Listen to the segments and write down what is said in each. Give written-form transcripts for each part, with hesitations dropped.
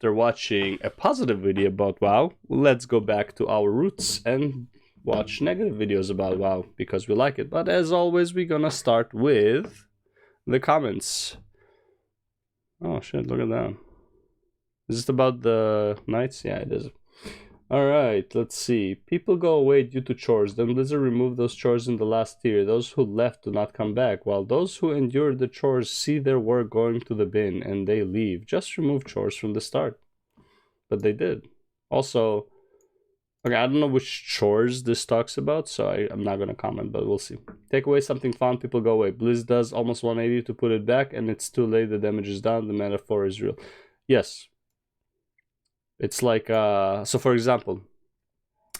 after watching a positive video about WoW, let's go back to our roots and watch negative videos about WoW because we like it. But as always, we're gonna start with the comments. Oh shit, look at that. Is it about the knights? Yeah, it is. Alright, let's see. People go away due to chores. Then Blizzard removed those chores in the last tier. Those who left do not come back, while those who endured the chores see their work going to the bin and they leave. Just remove chores from the start. But they did. Also, okay, I don't know which chores this talks about, so I'm not going to comment, but we'll see. Take away something fun, people go away. Blizz does almost 180 to put it back, and it's too late, the damage is done, the metaphor is real. Yes. It's like, so for example,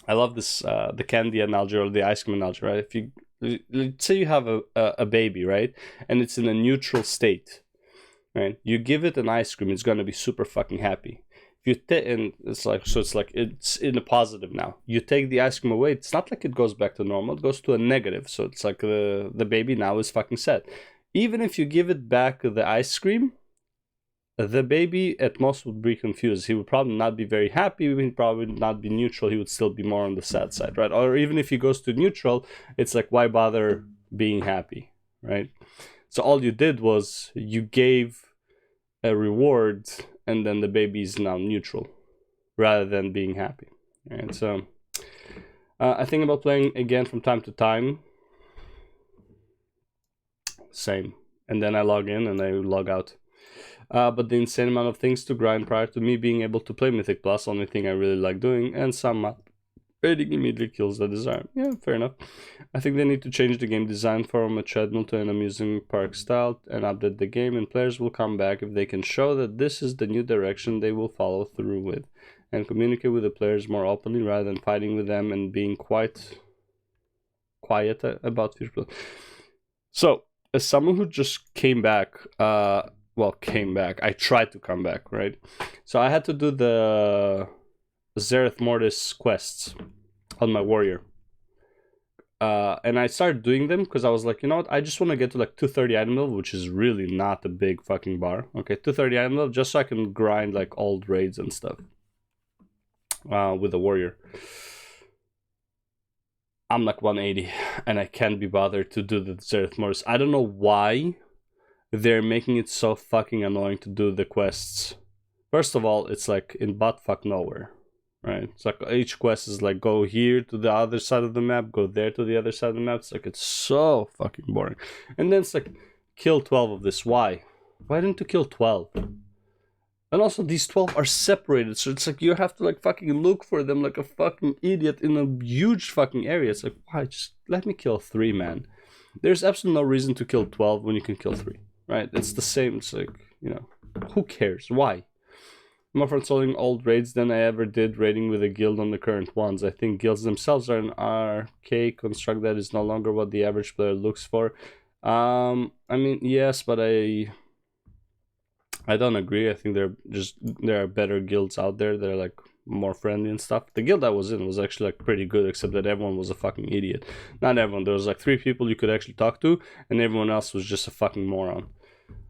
I love this, the candy analogy or the ice cream analogy, right? If you, let's say you have a baby, right? And it's in a neutral state, right? You give it an ice cream, it's going to be super fucking happy. If you and it's like, so it's like, it's in a positive now. You take the ice cream away, it's not like it goes back to normal, it goes to a negative. So it's like the baby now is fucking sad. Even if you give it back the ice cream, the baby at most would be confused. He would probably not be very happy. He would probably not be neutral. He would still be more on the sad side, right? Or even if he goes to neutral, it's like, why bother being happy, right? So all you did was you gave a reward, and then the baby is now neutral rather than being happy, right? So I think about playing again from time to time. Same. And then I log in and I log out. But the insane amount of things to grind prior to me being able to play Mythic Plus, only thing I really like doing, and some rating immediately kills the desire. Yeah, fair enough. I think they need to change the game design from a treadmill to an amusing park style and update the game, and players will come back if they can show that this is the new direction they will follow through with, and communicate with the players more openly rather than fighting with them and being quiet about future play. So, as someone who just came back, I tried to come back, right? So I had to do the Zereth Mortis quests on my warrior. And I started doing them because I was like, you know what? I just want to get to like 230 item level, which is really not a big fucking bar. Okay, 230 item level, just so I can grind like old raids and stuff with the warrior. I'm like 180 and I can't be bothered to do the Zereth Mortis. I don't know why they're making it so fucking annoying to do the quests. First of all, it's like in buttfuck nowhere, right? It's like each quest is like, go here to the other side of the map, go there to the other side of the map. It's like, it's so fucking boring. And then it's like, kill 12 of this. Why? Why didn't you kill 12? And also these 12 are separated, so it's like you have to like fucking look for them like a fucking idiot in a huge fucking area. It's like, why? Just let me kill 3, man. There's absolutely no reason to kill 12 when you can kill 3. Right, it's the same. It's like, you know, who cares? Why? More for installing old raids than I ever did raiding with a guild on the current ones. I think guilds themselves are an archaic construct that is no longer what the average player looks for. I mean, yes, but I don't agree. I think there are better guilds out there that are like more friendly and stuff. The guild I was in was actually like pretty good, except that everyone was a fucking idiot. Not everyone. There was like 3 people you could actually talk to, and everyone else was just a fucking moron.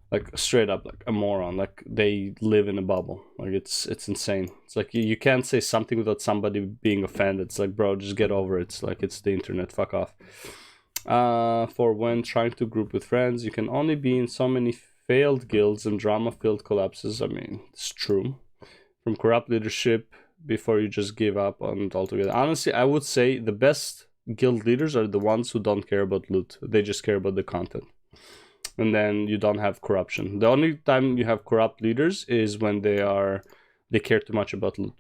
Like straight up like a moron. Like they live in a bubble. Like it's insane. It's like you can't say something without somebody being offended. It's like, bro, just get over it. It's like, it's the internet, fuck off. For when trying to group with friends, you can only be in so many failed guilds and drama-filled collapses. I mean, it's true. From corrupt leadership before you just give up on it altogether. Honestly, I would say the best guild leaders are the ones who don't care about loot. They just care about the content. And then you don't have corruption. The only time you have corrupt leaders is when they care too much about loot.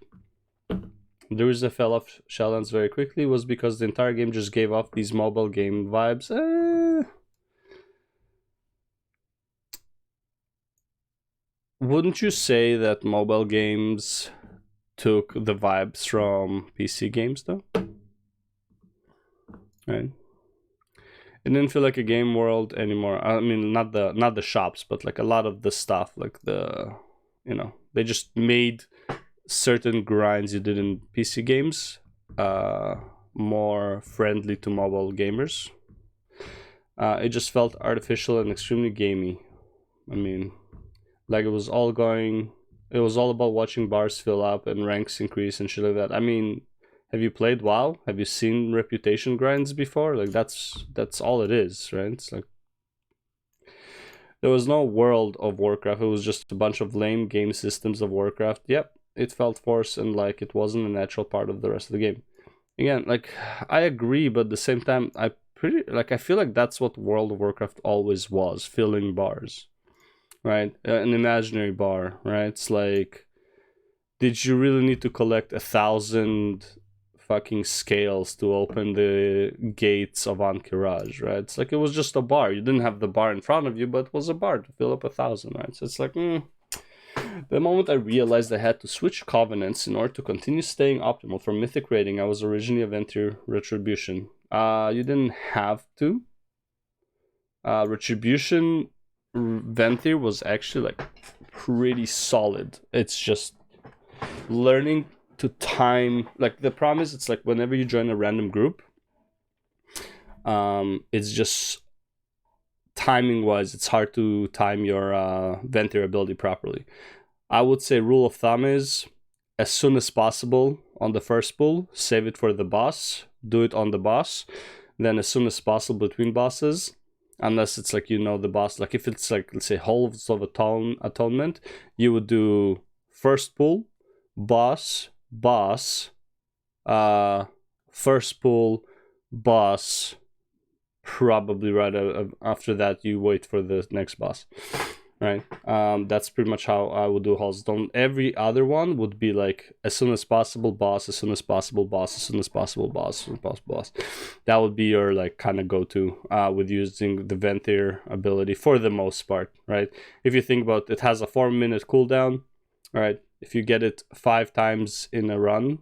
The reason I fell off Shadowlands very quickly was because the entire game just gave off these mobile game vibes. Wouldn't you say that mobile games took the vibes from PC games though? Right? It didn't feel like a game world anymore. I mean, not the shops, but like a lot of the stuff, like the, you know, they just made certain grinds you did in PC games more friendly to mobile gamers. It just felt artificial and extremely gamey. I mean, like it was all going It was all about watching bars fill up and ranks increase and shit like that. I mean, have you played WoW? Have you seen reputation grinds before? Like that's all it is, right? It's like there was no world of Warcraft. It was just a bunch of lame game systems of Warcraft. Yep, it felt forced and like it wasn't a natural part of the rest of the game. Again, like I agree, but at the same time, I feel like that's what World of Warcraft always was, filling bars, right? An imaginary bar, right? It's like, did you really need to collect 1,000 fucking scales to open the gates of Ankh-Kiraj, right? It's like it was just a bar. You didn't have the bar in front of you, but it was a bar to fill up 1,000, right? So it's like, The moment I realized I had to switch covenants in order to continue staying optimal for mythic rating, I was originally a Ventir Retribution. You didn't have to. Retribution Ventir was actually like pretty solid. It's just learning to time, like the problem is it's like whenever you join a random group, it's just timing wise, it's hard to time your Ventir ability properly. I would say rule of thumb is as soon as possible on the first pull, save it for the boss, do it on the boss, then as soon as possible between bosses, unless it's like, you know, the boss, like if it's like, let's say Halls of Atonement, you would do first pull, boss, first pull, boss, probably right after that you wait for the next boss, right? That's pretty much how I would do Halls. Every other one would be like as soon as possible boss, as soon as possible boss, as soon as possible boss, as soon as possible boss. That would be your like kind of go-to with using the Ventir ability for the most part, right? If you think about it, has a 4-minute cooldown, right? If you get it 6 times in a run,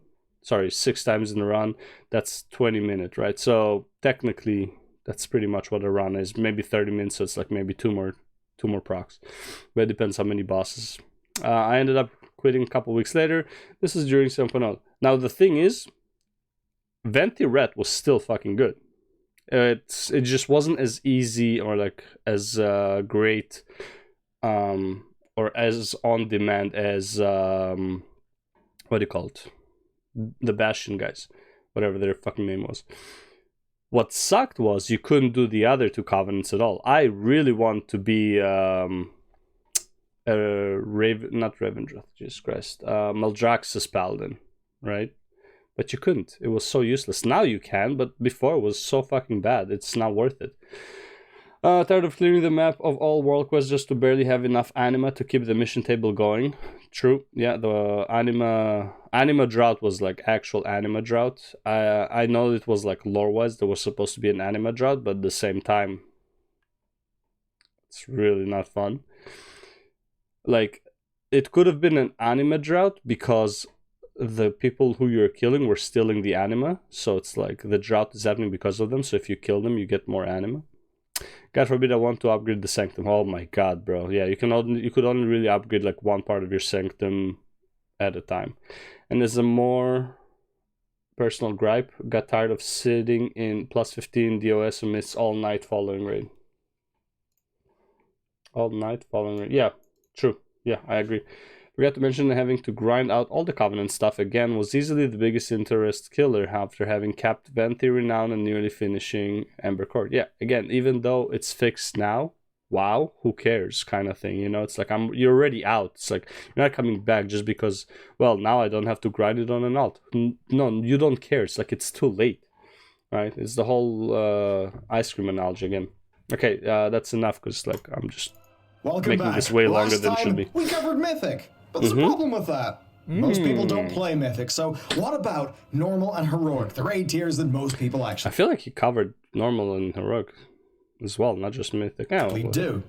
that's 20 minutes, right? So technically that's pretty much what a run is. Maybe 30 minutes, so it's like maybe two more procs, but it depends how many bosses. I ended up quitting a couple weeks later. This is during 7.0. Now the thing is, Ventir Ret was still fucking good. It just wasn't as easy or like as great or as on demand as what do you call it? The Bastion guys, whatever their fucking name was. What sucked was you couldn't do the other 2 covenants at all. I really want to be Maldraxxus Paladin, right? But you couldn't. It was so useless. Now you can, but before it was so fucking bad. It's not worth it. Tired of clearing the map of all world quests just to barely have enough anima to keep the mission table going. True. Yeah, the anima drought was like actual anima drought. I know it was like lore-wise there was supposed to be an anima drought, but at the same time, it's really not fun. Like, it could have been an anima drought because the people who you're killing were stealing the anima, so it's like the drought is happening because of them, so if you kill them, you get more anima. God forbid I want to upgrade the Sanctum. Oh my god, bro. Yeah, you could only really upgrade like one part of your Sanctum at a time. And as a more personal gripe, got tired of sitting in plus 15 DOS amidst all night following raid. All night following raid. Yeah, true. Yeah, I agree. Forgot to mention that having to grind out all the Covenant stuff again was easily the biggest interest killer after having capped Ventir Renown and nearly finishing Ember Court. Yeah, again, even though it's fixed now, wow, who cares kind of thing, you know? It's like you're already out. It's like you're not coming back just because, well, now I don't have to grind it on an alt. No, you don't care. It's like it's too late, right? It's the whole ice cream analogy again. Okay, that's enough because like I'm just making this way longer than it should be. We covered Mythic. But there's a problem with that. Most people don't play Mythic, so what about Normal and Heroic, the raid tiers that most people actually... I feel like he covered Normal and Heroic as well, not just Mythic. Oh, we do.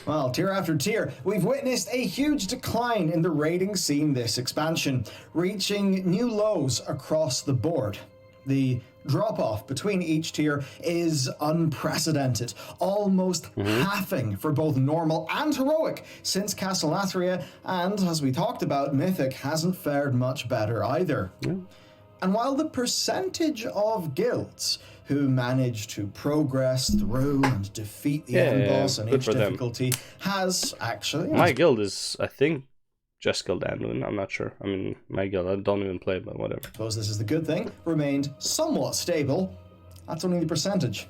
Well, tier after tier, we've witnessed a huge decline in the raiding scene this expansion, reaching new lows across the board. The drop-off between each tier is unprecedented, almost halving for both Normal and Heroic since Castle Nathria, and as we talked about, Mythic hasn't fared much better either. And while the percentage of guilds who manage to progress through and defeat the end boss in each difficulty has actually... My guild is, I think, just killed Anduin. I'm not sure. I mean, my guild, I don't even play, but whatever. Suppose this is the good thing, remained somewhat stable. That's only the percentage.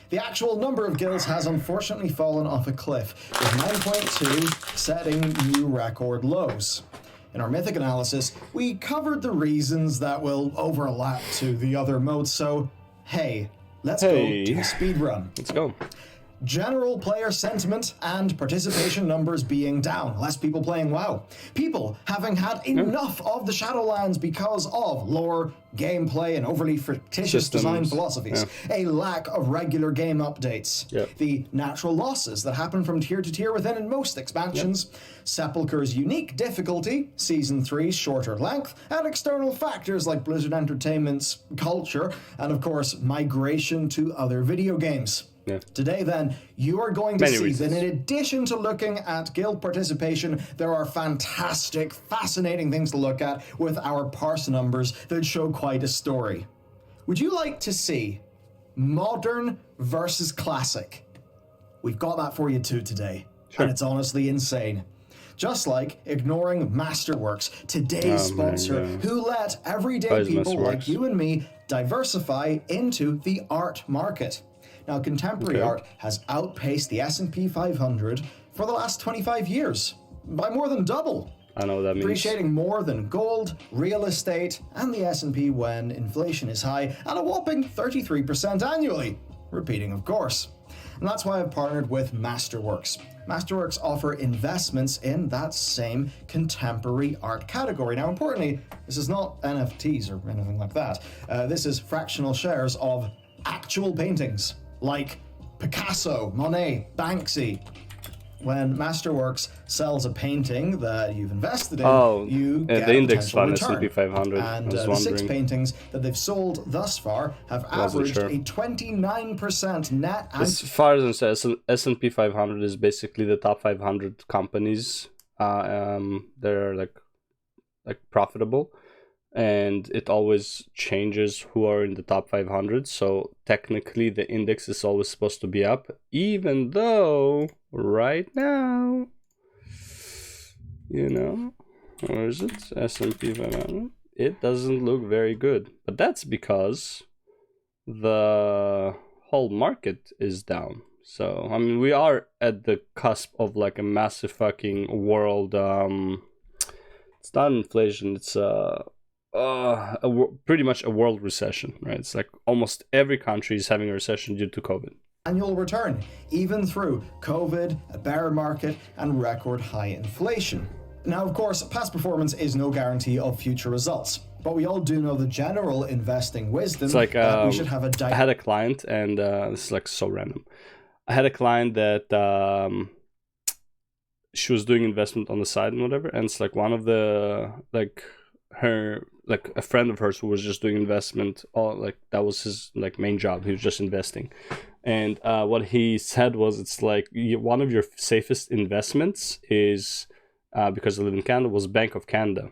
The actual number of guilds has unfortunately fallen off a cliff, with 9.2 setting new record lows. In our Mythic analysis, we covered the reasons that will overlap to the other modes, so hey, let's go to the speedrun. Let's go. General player sentiment and participation numbers being down, less people playing WoW. People having had enough of the Shadowlands because of lore, gameplay, and overly fictitious design philosophies. A lack of regular game updates. The natural losses that happen from tier to tier within in most expansions. Sepulchre's unique difficulty, Season 3's shorter length, and external factors like Blizzard Entertainment's culture, and of course, migration to other video games. Today, then, you are going to see that in addition to looking at guild participation, there are fantastic, fascinating things to look at with our parse numbers that show quite a story. Would you like to see modern versus classic? We've got that for you too today, and it's honestly insane. Just like ignoring Masterworks, today's sponsor, who let everyday people like you and me diversify into the art market. Now, contemporary art has outpaced the S&P 500 for the last 25 years, by more than double. I know what that means. Appreciating more than gold, real estate, and the S&P when inflation is high at a whopping 33% annually. Repeating, of course. And that's why I've partnered with Masterworks. Masterworks offer investments in that same contemporary art category. Now, importantly, this is not NFTs or anything like that. This is fractional shares of actual paintings, like Picasso, Monet, Banksy. When Masterworks sells a painting that you've invested in, you get the index fund return. S&P 500. And the 6 paintings that they've sold thus far have averaged a 29% net. As far as I say, S&P 500 is basically the top 500 companies. They're like profitable. And it always changes who are in the top 500. So technically the index is always supposed to be up, even though right now, you know, where is it? S&P 500. It doesn't look very good. But that's because the whole market is down. So, I mean, we are at the cusp of like a massive fucking world. It's not inflation, it's pretty much a world recession, right? It's like almost every country is having a recession due to COVID. Annual return, even through COVID, a bear market, and record high inflation. Now, of course, past performance is no guarantee of future results, but we all do know the general investing wisdom. It's like we should have I had a client, and this is like so random. I had a client that she was doing investment on the side and whatever, and it's like one of the a friend of hers who was just doing investment, that was his main job. He was just investing, and what he said was, it's like one of your safest investments is, because I live in Canada, was Bank of Canada,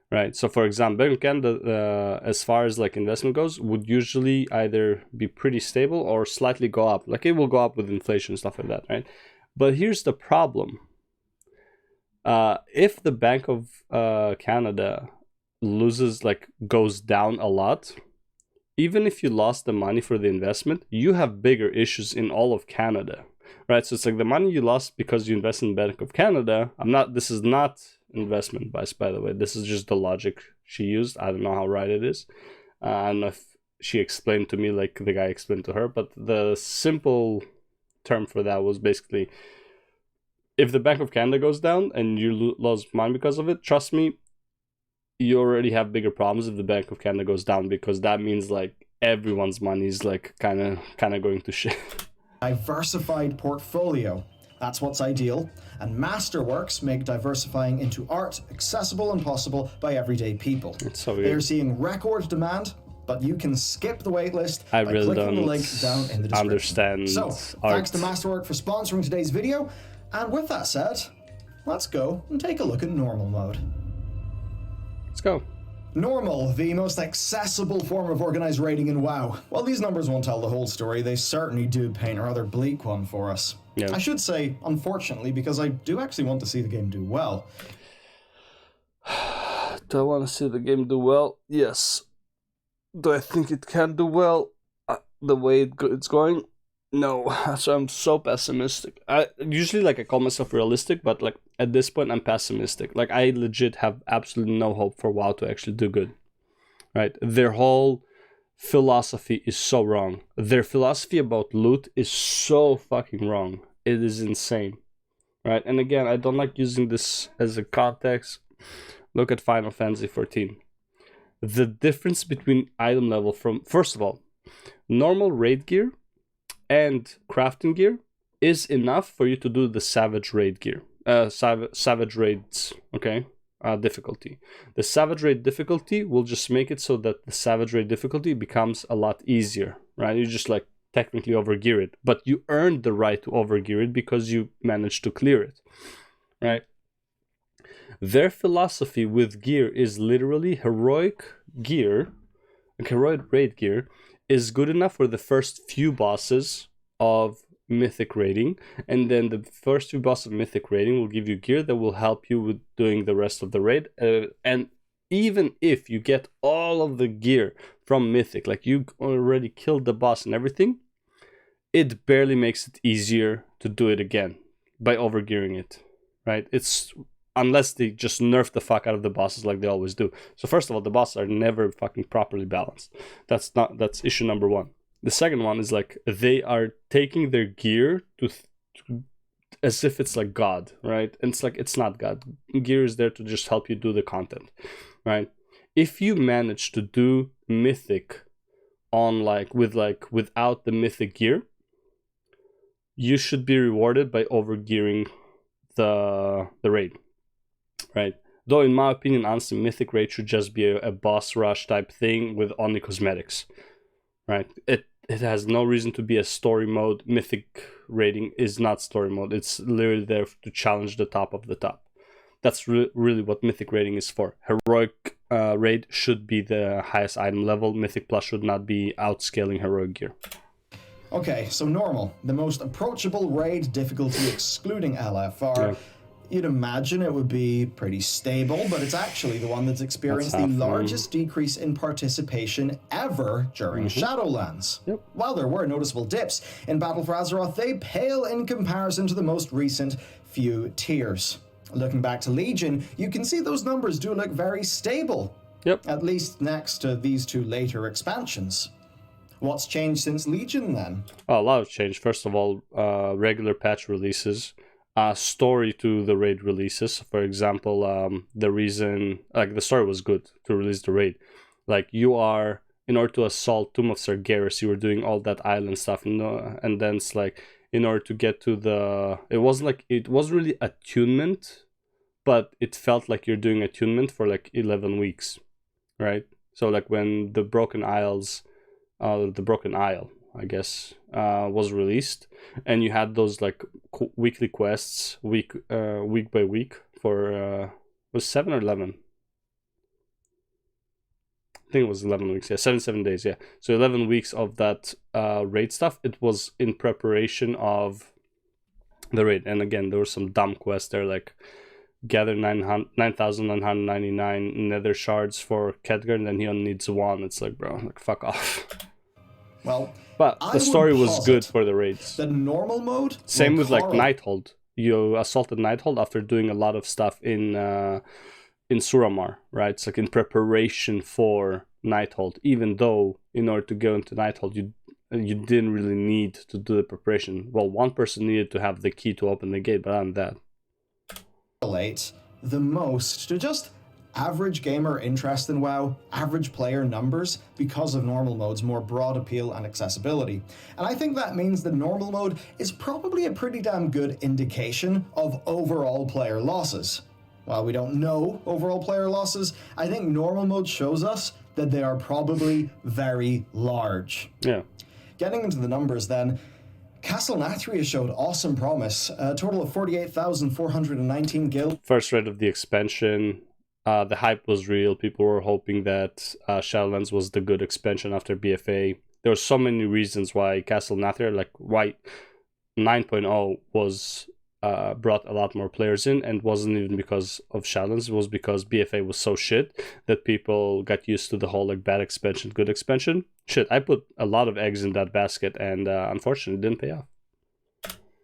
right? So for example, Bank of Canada, as far as investment goes, would usually either be pretty stable or slightly go up. Like it will go up with inflation and stuff like that, right? But here's the problem: if the Bank of Canada goes down a lot, even if you lost the money for the investment, you have bigger issues in all of Canada, right? So it's like the money you lost because you invested in Bank of Canada. This is not investment advice, by the way. This is just the logic she used. I don't know how right it is. I don't know if she explained to me like the guy explained to her, but the simple term for that was basically, if the Bank of Canada goes down and you lose money because of it, trust me, you already have bigger problems if the Bank of Canada goes down, because that means everyone's money is kind of going to shit. Diversified portfolio. That's what's ideal. And Masterworks make diversifying into art accessible and possible by everyday people. It's so They're seeing record demand, but you can skip the waitlist by clicking the link down in the description. Understand so, art. Thanks to Masterwork for sponsoring today's video. And with that said, let's go and take a look at normal mode. Let's go. Normal, the most accessible form of organized raiding in WoW. While these numbers won't tell the whole story, they certainly do paint a rather bleak one for us. Yeah. I should say, unfortunately, because I do actually want to see the game do well. Do I want to see the game do well? Yes. Do I think it can do well the way it's going? No. So I'm so pessimistic. I usually like I call myself realistic, but like at this point I'm pessimistic. Like I legit have absolutely no hope for WoW to actually do good. Right? Their whole philosophy is so wrong. Their philosophy about loot is so fucking wrong. It is insane. Right? And again, I don't like using this as a context. Look at Final Fantasy 14. The difference between item level from, first of all, normal raid gear and crafting gear is enough for you to do the savage raid gear. Savage raids, okay? Difficulty. The savage raid difficulty will just make it so that the savage raid difficulty becomes a lot easier, right? You just like technically overgear it, but you earned the right to overgear it because you managed to clear it, right? Their philosophy with gear is literally heroic gear, like heroic raid gear, is good enough for the first few bosses of mythic raiding, and then the first few bosses of mythic raiding will give you gear that will help you with doing the rest of the raid. And even if you get all of the gear from mythic, like you already killed the boss and everything, it barely makes it easier to do it again by overgearing it, right? It's unless they just nerf the fuck out of the bosses like they always do. So first of all, the bosses are never fucking properly balanced. That's issue number one. The second one is like they are taking their gear to as if it's like God, right? And it's like it's not God. Gear is there to just help you do the content, right? If you manage to do mythic on without the mythic gear, you should be rewarded by overgearing the raid, right? Though in my opinion, honestly, mythic raid should just be a boss rush type thing with only cosmetics, right? It has no reason to be a story mode. Mythic raiding is not story mode. It's literally there to challenge the top of the top. That's really what mythic raiding is for. Heroic raid should be the highest item level. Mythic plus should not be outscaling heroic gear. Okay, so normal, the most approachable raid difficulty excluding LFR. Yeah. You'd imagine it would be pretty stable, but it's actually the one that's experienced the largest decrease in participation ever during Shadowlands. Yep. While there were noticeable dips in Battle for Azeroth, they pale in comparison to the most recent few tiers. Looking back to Legion, you can see those numbers do look very stable. Yep. At least next to these two later expansions. What's changed since Legion then? Oh, a lot of change. First of all, regular patch releases. Story to the raid releases. For example, the reason, like the story was good to release the raid. Like you are, in order to assault Tomb of Sargeras, you were doing all that island stuff, and then it's like, in order to get to the, it wasn't really attunement, but it felt like you're doing attunement for like 11 weeks, right? So like when the Broken Isle, I guess, was released, and you had those like weekly quests, week by week for was 7 or 11. I think it was 11 weeks. Yeah, 7 days. Yeah, so 11 weeks of that raid stuff. It was in preparation of the raid, and again, there were some dumb quests there like gather 9,999 nether shards for Khadgar, and then he only needs one. It's like, bro, like fuck off. Well, but the story was good for the raids. The normal mode? Same with like Nighthold. You assaulted Nighthold after doing a lot of stuff in Suramar, right? It's like in preparation for Nighthold. Even though in order to go into Nighthold, you didn't really need to do the preparation. Well, one person needed to have the key to open the gate, but other than that. Relate the most to just average gamer interest in WoW, average player numbers, because of normal mode's more broad appeal and accessibility. And I think that means that normal mode is probably a pretty damn good indication of overall player losses. While we don't know overall player losses, I think normal mode shows us that they are probably very large. Yeah. Getting into the numbers then, Castle Nathria showed awesome promise, a total of 48,419 guild. First raid of the expansion. The hype was real. People were hoping that Shadowlands was the good expansion after BFA. There were so many reasons why Castle Nathria, like why 9.0 was brought a lot more players in, and wasn't even because of Shadowlands. It was because BFA was so shit that people got used to the whole like bad expansion, good expansion. Shit, I put a lot of eggs in that basket, and unfortunately, it didn't pay off.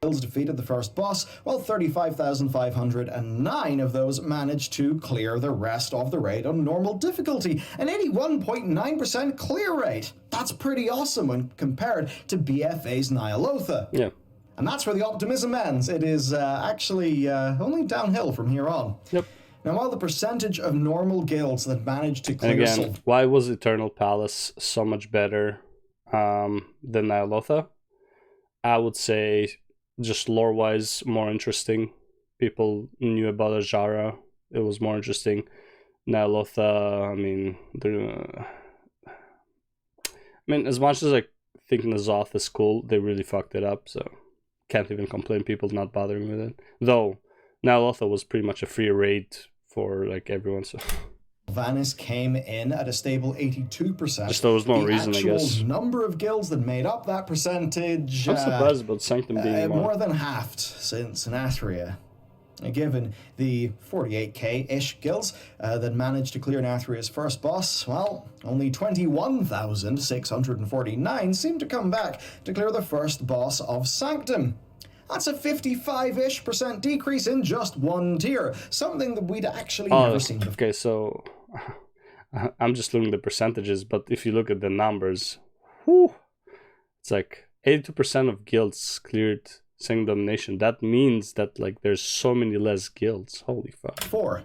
Guilds defeated the first boss, while 35,509 of those managed to clear the rest of the raid on normal difficulty, an 81.9% clear rate. That's pretty awesome when compared to BFA's Nyalotha. Yeah. And that's where the optimism ends. It is actually only downhill from here on. Yep. Now, while the percentage of normal guilds that managed to clear... And again, why was Eternal Palace so much better than Nyalotha? I would say just lore-wise more interesting. People knew about Ajara. It was more interesting. Nyalotha, I mean, as much as I think N'Zoth is cool, they really fucked it up, so can't even complain people not bothering with it. Though Nyalotha was pretty much a free raid for like everyone, so Sylvanas came in at a stable 82%. just there was no reason, I guess. The number of guilds that made up that percentage... I'm surprised about Sanctum being more than halved since Nathria. Given the 48k-ish guilds that managed to clear Nathria's first boss, well, only 21,649 seemed to come back to clear the first boss of Sanctum. That's a 55-ish% decrease in just one tier, something that we'd actually never seen before. Okay, so I'm just looking at the percentages, but if you look at the numbers, whew, it's like 82% of guilds cleared Sanctum Domination. That means that like there's so many less guilds. Holy fuck. 4.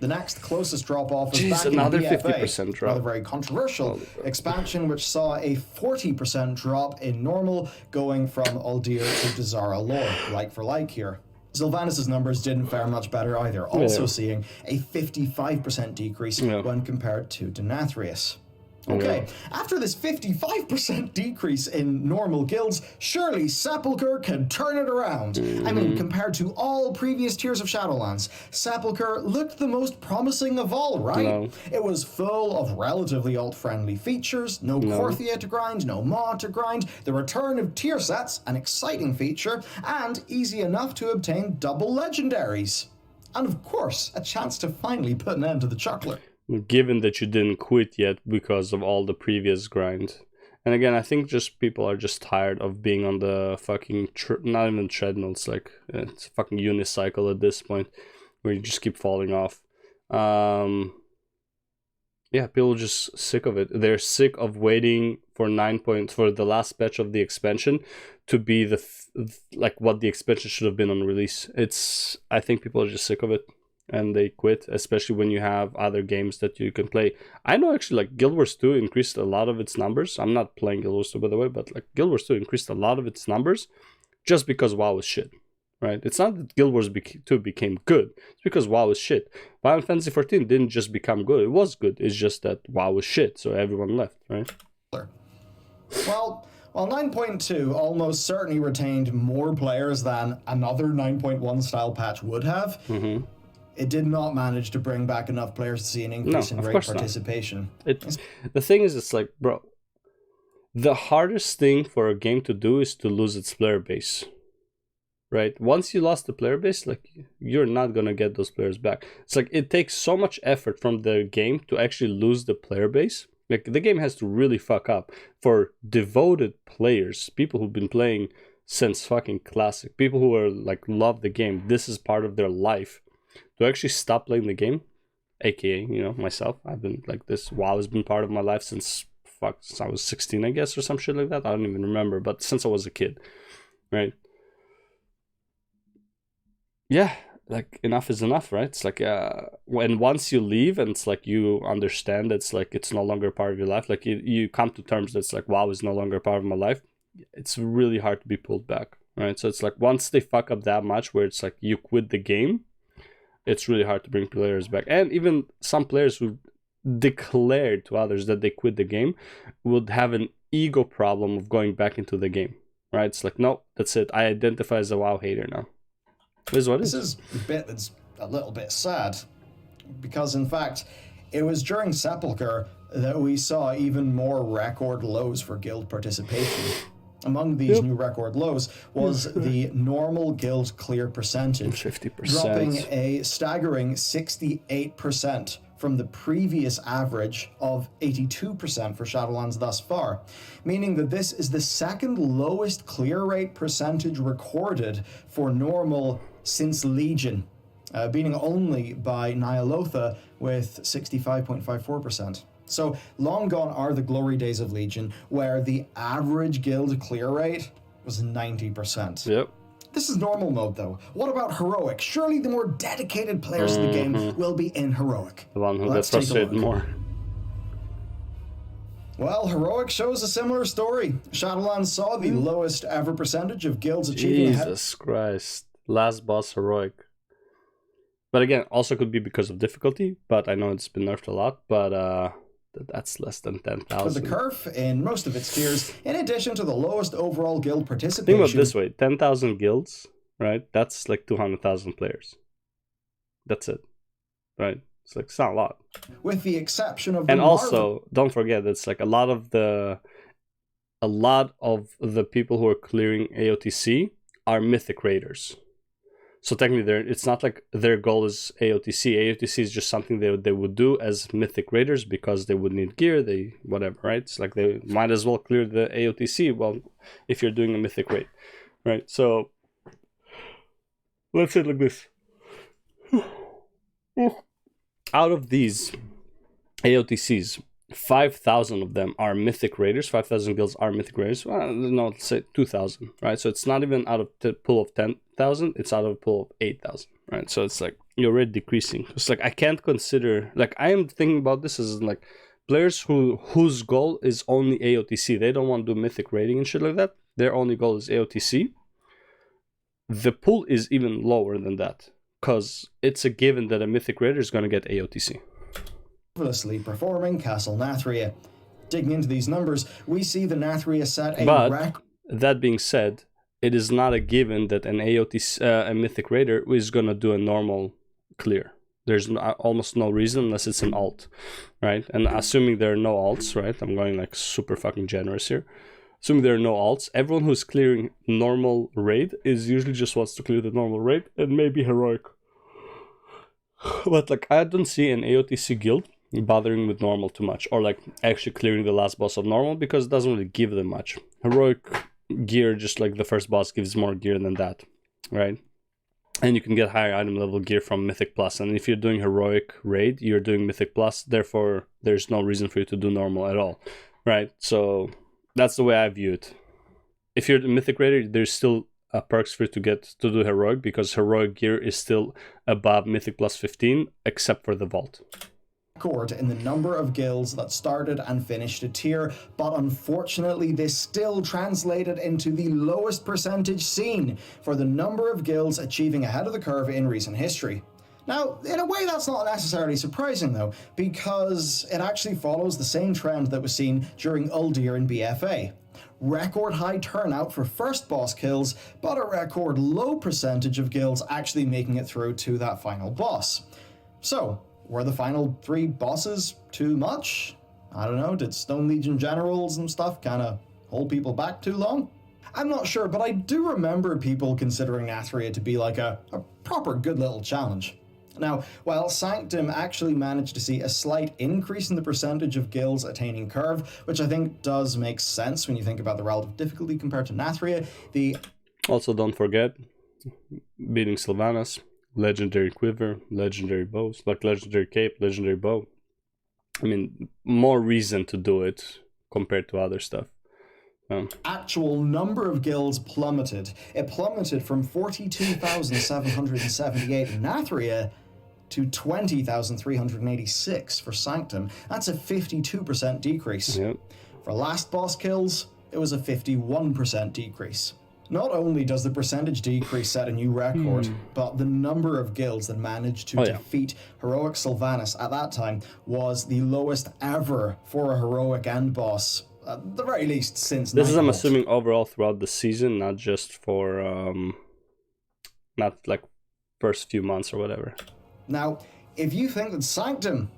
The next closest drop-off is back another in BFA, 50% drop. another very controversial expansion which saw a 40% drop in normal, going from Uldir to Dazara lore, like for like here. Sylvanas' numbers didn't fare much better either, also seeing a 55% decrease when compared to Denathrius. Okay, after this 55% decrease in normal guilds, surely Sepulchre can turn it around. I mean, compared to all previous tiers of Shadowlands, Sepulchre looked the most promising of all, right? No. It was full of relatively alt-friendly features, no Korthia to grind, no Maw to grind, the return of tier sets, an exciting feature, and easy enough to obtain double legendaries. And of course, a chance to finally put an end to the chuckler. Given that you didn't quit yet because of all the previous grind. And again, I think just people are just tired of being on the fucking, not even treadmill, it's like, it's a fucking unicycle at this point, where you just keep falling off. Yeah, people are just sick of it. They're sick of waiting for 9 points, for the last patch of the expansion to be the, like what the expansion should have been on release. I think people are just sick of it. And they quit, especially when you have other games that you can play. I know actually like Guild Wars 2 increased a lot of its numbers. I'm not playing Guild Wars 2 by the way, but like Guild Wars 2 increased a lot of its numbers just because WoW was shit, right? It's not that Guild Wars 2 became good. It's because WoW was shit. Final Fantasy 14 didn't just become good. It was good. It's just that WoW was shit, so everyone left, right? Well, while 9.2 almost certainly retained more players than another 9.1 style patch would have, it did not manage to bring back enough players to see an increase in raid participation. The thing is, it's like, bro, the hardest thing for a game to do is to lose its player base, right? Once you lost the player base, like, you're not gonna get those players back. It's like, it takes so much effort from the game to actually lose the player base. Like, the game has to really fuck up for devoted players, people who've been playing since fucking Classic, people who are like, love the game, this is part of their life, to actually stop playing the game, aka, you know, myself. I've been like this. WoW has been part of my life since I was 16, I guess, or some shit like that. I don't even remember, but since I was a kid, right? Yeah, like enough is enough, right? It's like when once you leave and it's like you understand it's like it's no longer part of your life. Like you come to terms that it's like WoW is no longer part of my life. It's really hard to be pulled back, right? So it's like once they fuck up that much, where it's like you quit the game, it's really hard to bring players back. And even some players who declared to others that they quit the game would have an ego problem of going back into the game, right? It's like, no, that's it. I identify as a WoW hater now. This is what it is. This is a bit that's a little bit sad, because in fact, it was during Sepulchre that we saw even more record lows for guild participation. Among these new record lows was the normal guild clear percentage, 50%. dropping a staggering 68% from the previous average of 82% for Shadowlands thus far, meaning that this is the second lowest clear rate percentage recorded for normal since Legion, beating only by Nyalotha with 65.54%. So long gone are the glory days of Legion, where the average guild clear rate was 90%. Yep. This is normal mode, though. What about Heroic? Surely the more dedicated players of the game will be in Heroic. The one who gets frustrated more. Well, Heroic shows a similar story. Shadowlands saw the lowest ever percentage of guilds achieving Jesus Christ. Last boss Heroic. But again, also could be because of difficulty, but I know it's been nerfed a lot, but that's less than 10,000. With the curve in most of its tiers, in addition to the lowest overall guild participation. Think about it this way, 10,000 guilds, right? That's like 200,000 players. That's it, right? It's like, it's not a lot. With the exception of the And also, don't forget, it's like a lot of the people who are clearing AOTC are mythic raiders. So technically, it's not like their goal is AOTC. AOTC is just something they would do as mythic raiders because they would need gear, whatever, right? It's like they might as well clear the AOTC, well, if you're doing a mythic raid, right? So let's say it like this. Out of these AOTCs, 5,000 of them are mythic raiders. 5,000 guilds are mythic raiders. Well, no, let's say 2,000, right? So it's not even out of the pool of 10,000. It's out of a pool of 8,000, right? So it's like you're already decreasing. It's like I can't consider, like I am thinking about this as like players whose goal is only AOTC. They don't want to do mythic raiding and shit like that. Their only goal is AOTC. The pool is even lower than that because it's a given that a mythic raider is going to get AOTC. Marvelously performing Castle Nathria. Digging into these numbers, we see the Nathria set a record. That being said, it is not a given that an AOTC, a mythic raider, is gonna do a normal clear. There's almost no reason unless it's an alt, right? And assuming there are no alts, right? I'm going like super fucking generous here. Assuming there are no alts, everyone who's clearing normal raid is usually just wants to clear the normal raid and maybe heroic. But like I don't see an AOTC guild bothering with normal too much, or like actually clearing the last boss of normal, because it doesn't really give them much. Heroic gear, just like the first boss, gives more gear than that, right? And you can get higher item level gear from Mythic Plus, and if you're doing heroic raid, you're doing Mythic Plus, therefore there's no reason for you to do normal at all, right? So that's the way I view it. If you're the Mythic Raider, there's still perks for you to get to do heroic, because heroic gear is still above Mythic Plus 15, except for the vault. In the number of guilds that started and finished a tier, but unfortunately this still translated into the lowest percentage seen for the number of guilds achieving ahead of the curve in recent history. Now, in a way that's not necessarily surprising though, because it actually follows the same trend that was seen during Uldir and BFA. Record high turnout for first boss kills, but a record low percentage of guilds actually making it through to that final boss. So, were the final 3 bosses too much? I don't know, did Stone Legion generals and stuff kind of hold people back too long? I'm not sure, but I do remember people considering Nathria to be like a proper good little challenge. Now, while Sanctum actually managed to see a slight increase in the percentage of guilds attaining curve, which I think does make sense when you think about the relative difficulty compared to Nathria, Also, don't forget, beating Sylvanas, legendary quiver, legendary bows, like legendary cape, legendary bow. I mean, more reason to do it compared to other stuff. Actual number of guilds plummeted. It plummeted from 42,778 in Nathria to 20,386 for Sanctum. That's a 52% decrease. Yep. For last boss kills, it was a 51% decrease. Not only does the percentage decrease set a new record, but the number of guilds that managed to defeat heroic Sylvanas at that time was the lowest ever for a heroic end boss, at the very least since This is, I'm Nightbolt. assuming, overall throughout the season, not just for, not like first few months or whatever. Now, if you think that Sanctum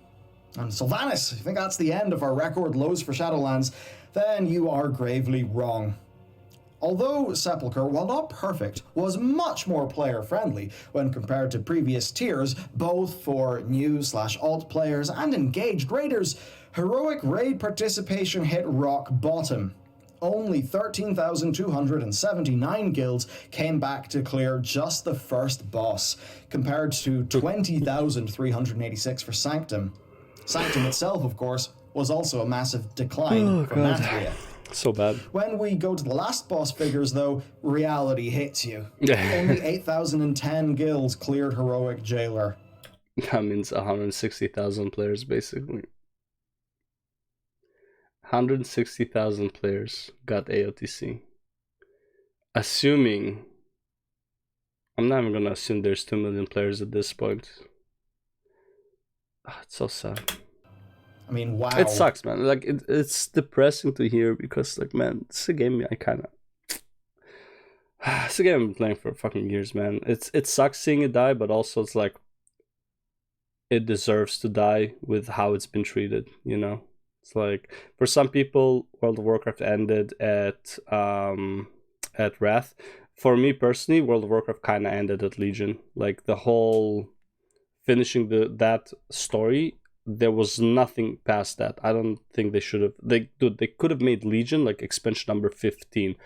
and Sylvanas, you think that's the end of our record lows for Shadowlands, then you are gravely wrong. Although Sepulchre, while not perfect, was much more player-friendly when compared to previous tiers, both for new/alt players and engaged raiders, heroic raid participation hit rock bottom. Only 13,279 guilds came back to clear just the first boss, compared to 20,386 for Sanctum. Sanctum itself, of course, was also a massive decline for Nathria. So bad. When we go to the last boss figures, though, reality hits you. Only 8,010 guilds cleared Heroic Jailer. That means 160,000 players, basically. 160,000 players got AOTC. Assuming... I'm not even gonna assume there's 2 million players at this point. It's so sad. I mean, wow. It sucks, man. Like, it's depressing to hear because, like, man, it's a game I kind of... It's a game I've been playing for fucking years, man. It sucks seeing it die, but also it's like... It deserves to die with how it's been treated, you know? It's like, for some people, World of Warcraft ended at Wrath. For me, personally, World of Warcraft kind of ended at Legion. Like, the whole... Finishing that story... There was nothing past that. I don't think they should have. They could have made Legion like expansion number 15.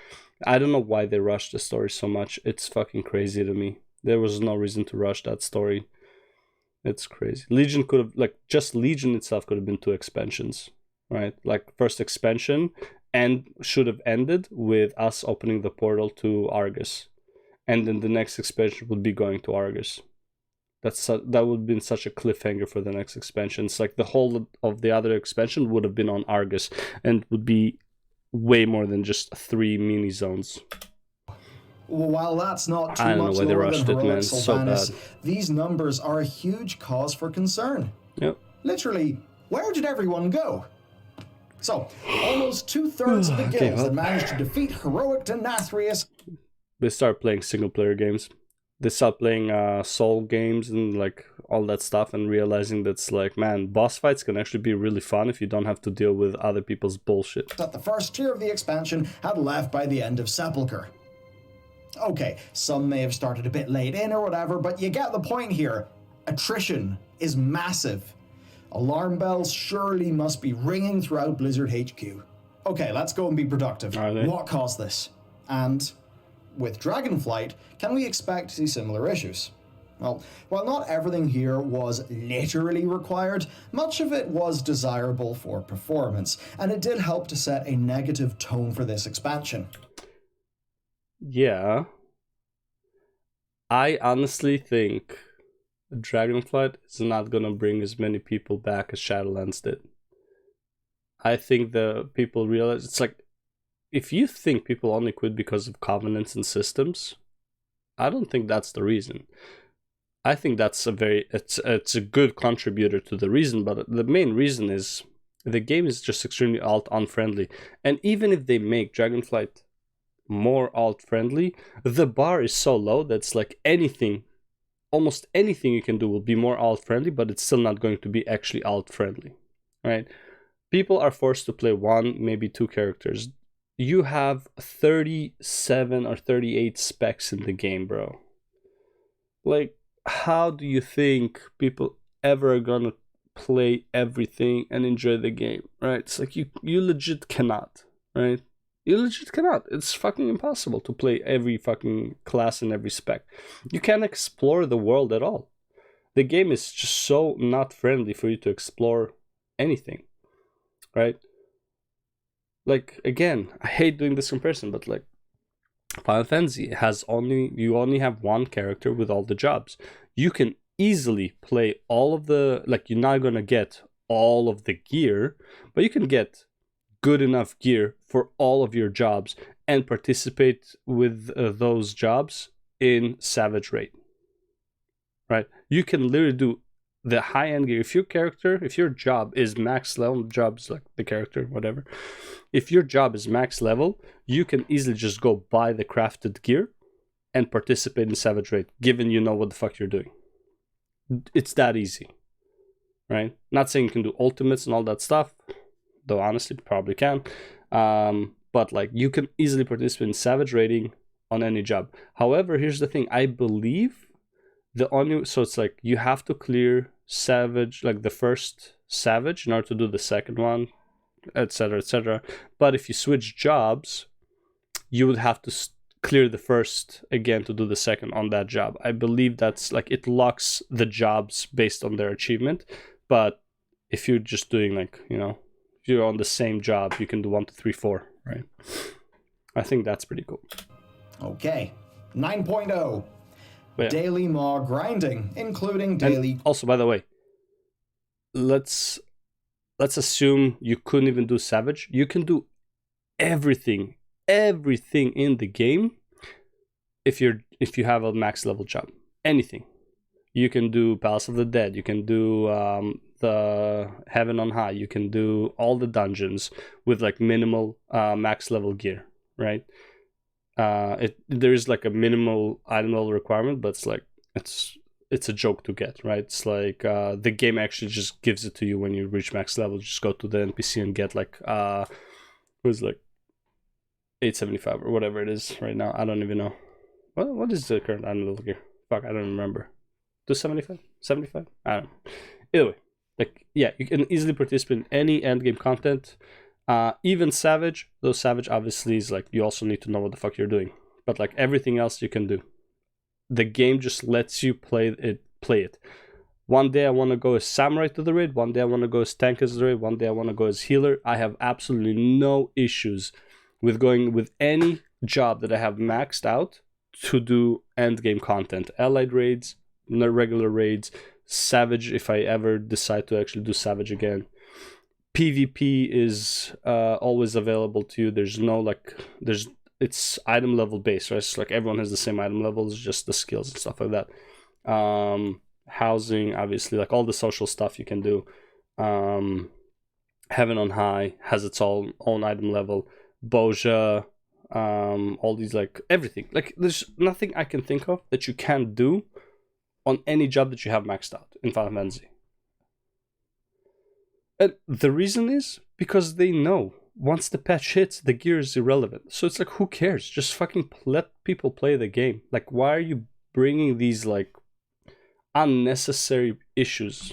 I don't know why they rushed the story so much. It's fucking crazy to me. There was no reason to rush that story. It's crazy. Legion could have, like, just Legion itself could have been 2 expansions, right? Like, first expansion and should have ended with us opening the portal to Argus, and then the next expansion would be going to Argus. That would have been such a cliffhanger for the next expansion. It's like the whole of the other expansion would have been on Argus and would be way more than just 3 mini zones. Well, while that's not too I don't much know why they lower rushed than it, man. Heroic So Sylvanas, bad. these numbers are a huge cause for concern. Yep. Literally, where did everyone go? So, almost 2/3 of the guilds that managed to defeat Heroic Denathrius. They start playing single-player games. They start playing soul games and like all that stuff, and realizing that's like, man, boss fights can actually be really fun if you don't have to deal with other people's bullshit. That the first tier of the expansion had left by the end of Sepulchre. Okay, some may have started a bit late in or whatever, but you get the point here. Attrition is massive. Alarm bells surely must be ringing throughout Blizzard HQ. Okay, let's go and be productive. What caused this? And with Dragonflight, can we expect to see similar issues? Well, while not everything here was literally required, much of it was desirable for performance, and it did help to set a negative tone for this expansion. Yeah. I honestly think Dragonflight is not gonna bring as many people back as Shadowlands did. I think the people realize, it's like, if you think people only quit because of covenants and systems, I don't think that's the reason. I think that's it's a good contributor to the reason, but the main reason is the game is just extremely alt unfriendly. And even if they make Dragonflight more alt friendly, the bar is so low that's like anything, almost anything you can do will be more alt friendly, but it's still not going to be actually alt friendly, right? People are forced to play 1, maybe 2 characters. You have 37 or 38 specs in the game, bro. Like, how do you think people ever are gonna play everything and enjoy the game, right? It's like you legit cannot, right? You legit cannot. It's fucking impossible to play every fucking class and every spec. You can't explore the world at all. The game is just so not friendly for you to explore anything, right? Like, again, I hate doing this comparison, but like Final Fantasy you only have 1 character with all the jobs. You can easily play all of the, like, you're not gonna get all of the gear, but you can get good enough gear for all of your jobs and participate with those jobs in Savage Raid, right? You can literally do the high-end gear. If your job is max level, jobs like the character, whatever, if your job is max level, you can easily just go buy the crafted gear and participate in Savage Raid, given you know what the fuck you're doing. It's that easy, right? Not saying you can do ultimates and all that stuff, though honestly, probably can. but like you can easily participate in Savage raiding on any job. However, here's the thing: I believe so it's like you have to clear Savage, like the first Savage, in order to do the second one, etc., etc. But if you switch jobs, you would have to clear the first again to do the second on that job. I believe that's like it locks the jobs based on their achievement. But if you're just doing like, you know, if you're on the same job, you can do 1, 2, 3, 4, right? I think that's pretty cool. Okay, 9.0. Yeah. Daily maw grinding, including daily... And also, by the way, let's assume you couldn't even do Savage. You can do everything in the game if you have a max level job. Anything. You can do Palace of the Dead, you can do the Heaven on High, you can do all the dungeons with like minimal max level gear, right? There is like a minimal item level requirement, but it's like it's a joke to get, right? It's like the game actually just gives it to you when you reach max level. Just go to the NPC and get like it was like 875 or whatever it is right now. I don't even know. What is the current item level gear? Fuck, I don't remember. 275? 75? I don't know. Either way, like yeah, you can easily participate in any endgame content. Even Savage, though Savage obviously is like you also need to know what the fuck you're doing. But like everything else you can do. The game just lets you play it. One day I want to go as Samurai to the raid, one day I want to go as Tank as the raid, one day I want to go as healer. I have absolutely no issues with going with any job that I have maxed out to do endgame content. Allied raids, regular raids, Savage if I ever decide to actually do Savage again. PvP is always available to you. There's no like, it's item level based, right? It's like everyone has the same item levels, just the skills and stuff like that. Housing, obviously, like all the social stuff you can do. Heaven on High has its own item level. Boja, all these like everything. Like there's nothing I can think of that you can't do on any job that you have maxed out in Final Fantasy. And the reason is because they know once the patch hits, the gear is irrelevant. So it's like, who cares? Just fucking let people play the game. Like, why are you bringing these like unnecessary issues?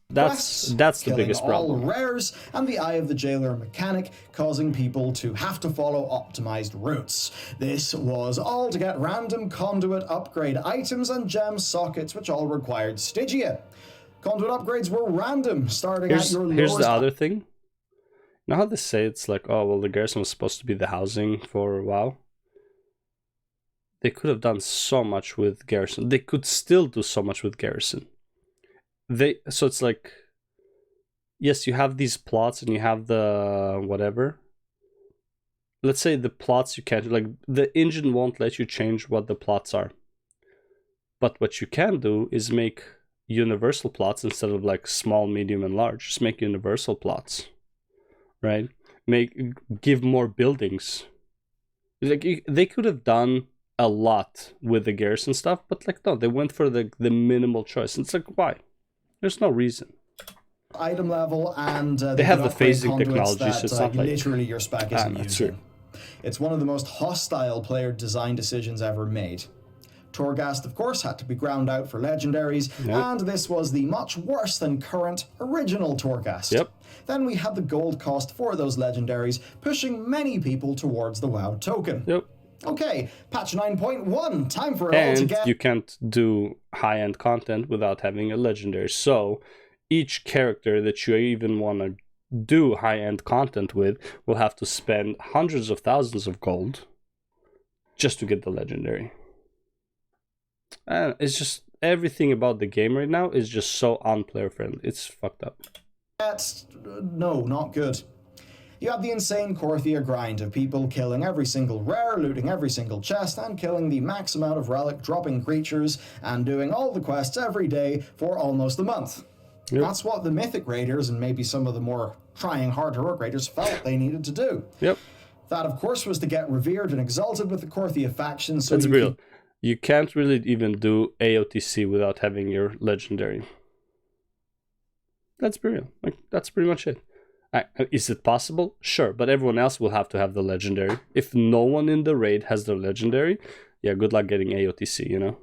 That's the biggest problem. All rares and the Eye of the Jailer mechanic, causing people to have to follow optimized routes. This was all to get random conduit upgrade items and gem sockets, which all required Stygia. Conduit upgrades were random, starting at your lowest... Here's the other thing. You know how they say it's like, oh, well, the garrison was supposed to be the housing for WoW? They could have done so much with garrison. They could still do so much with garrison. So it's like, yes, you have these plots and you have the whatever. Let's say the plots you can't, like, the engine won't let you change what the plots are. But what you can do is make universal plots instead of like small, medium, and large. Just make universal plots, right? Give more buildings. Like they could have done a lot with the garrison stuff, but like no, they went for the minimal choice. It's like, why? There's no reason. Item level and they have the phasing technology, so it's not like literally your spec isn't using. It's one of the most hostile player design decisions ever made. Torghast, of course, had to be ground out for legendaries, and this was the much worse than current original Torghast. Yep. Then we had the gold cost for those legendaries, pushing many people towards the WoW token. Yep. Okay, patch 9.1, time for it all to get... And you can't do high-end content without having a legendary, so each character that you even want to do high-end content with will have to spend hundreds of thousands of gold just to get the legendary. And it's just everything about the game right now is just so unplayer friendly. It's fucked up. That's no, not good. You have the insane Korthia grind of people killing every single rare, looting every single chest, and killing the max amount of relic dropping creatures, and doing all the quests every day for almost a month. Yep. That's what the Mythic Raiders and maybe some of the more trying hard heroic raiders felt they needed to do. Yep. That, of course, was to get revered and exalted with the Korthia faction. So that's real. You can't really even do AOTC without having your legendary. That's brilliant. Like that's pretty much it. Is it possible? Sure, but everyone else will have to have the legendary. If no one in the raid has the legendary, yeah, good luck getting AOTC, you know?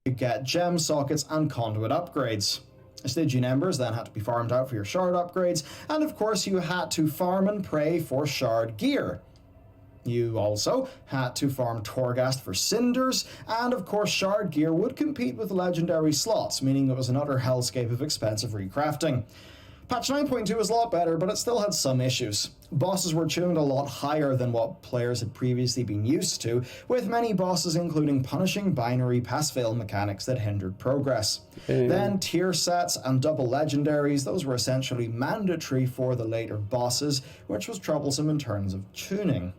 You get gem sockets and conduit upgrades. Stygian embers then had to be farmed out for your shard upgrades, and of course you had to farm and pray for shard gear. You also had to farm Torghast for cinders, and of course shard gear would compete with legendary slots, meaning it was an utter hellscape of expensive recrafting. Patch 9.2 was a lot better, but it still had some issues. Bosses were tuned a lot higher than what players had previously been used to, with many bosses including punishing binary pass-fail mechanics that hindered progress. Then tier sets and double legendaries, those were essentially mandatory for the later bosses, which was troublesome in terms of tuning.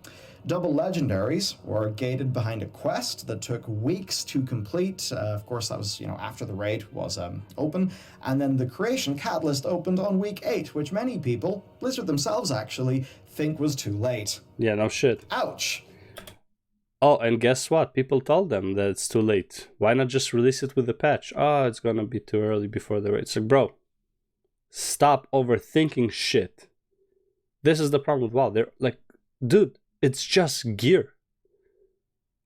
Double legendaries were gated behind a quest that took weeks to complete. Of course, that was after the raid was open, and then the creation catalyst opened on week 8, which many people, Blizzard themselves actually, think was too late. Yeah, no shit. Ouch. Oh, and guess what? People told them that it's too late. Why not just release it with the patch? Oh, it's gonna be too early before the raid. It's like, bro, stop overthinking shit. This is the problem with WoW. They're like, dude, it's just gear.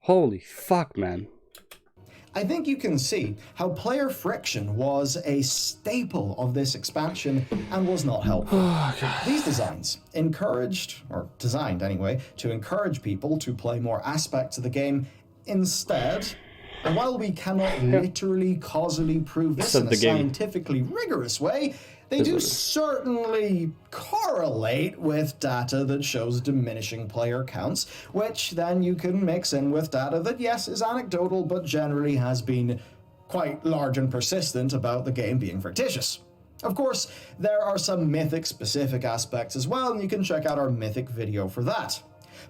Holy fuck, man. I think you can see how player friction was a staple of this expansion and was not helpful. These designs encouraged, or designed anyway, to encourage people to play more aspects of the game instead. And while we cannot literally causally prove this in a scientifically rigorous way, they do certainly correlate with data that shows diminishing player counts, which then you can mix in with data that, yes, is anecdotal, but generally has been quite large and persistent about the game being fictitious. Of course, there are some Mythic-specific aspects as well, and you can check out our Mythic video for that.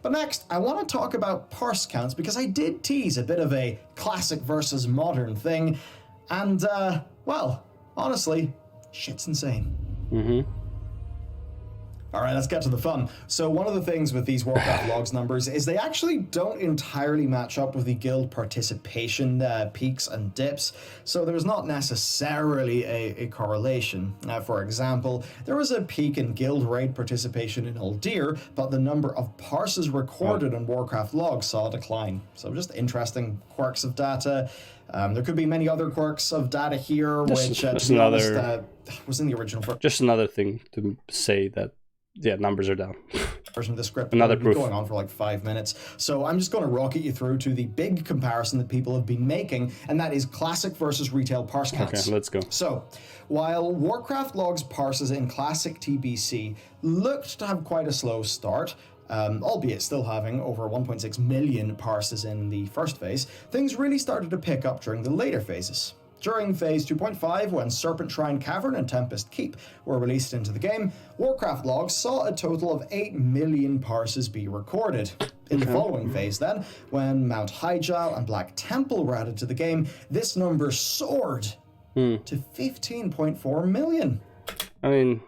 But next, I want to talk about parse counts, because I did tease a bit of a classic versus modern thing, and, well, honestly, shit's insane. Alright, let's get to the fun. So one of the things with these Warcraft logs numbers is they actually don't entirely match up with the guild participation peaks and dips, so there's not necessarily a correlation. For example, there was a peak in guild raid participation in Uldir, but the number of parses recorded in Warcraft logs saw a decline. So just interesting quirks of data. There could be many other quirks of data here, which to be honest, was in the original. Just another thing to say that, yeah, numbers are down. Version of the script. Another proof. Going on for like 5 minutes. So I'm just going to rocket you through to the big comparison that people have been making, and that is classic versus retail parse counts. Okay, let's go. So, while Warcraft logs parses in classic TBC looked to have quite a slow start, albeit still having over 1.6 million parses in the first phase, things really started to pick up during the later phases. During Phase 2.5, when Serpent Shrine Cavern and Tempest Keep were released into the game, Warcraft logs saw a total of 8 million parses be recorded. In the following phase then, when Mount Hyjal and Black Temple were added to the game, this number soared to 15.4 million. I mean,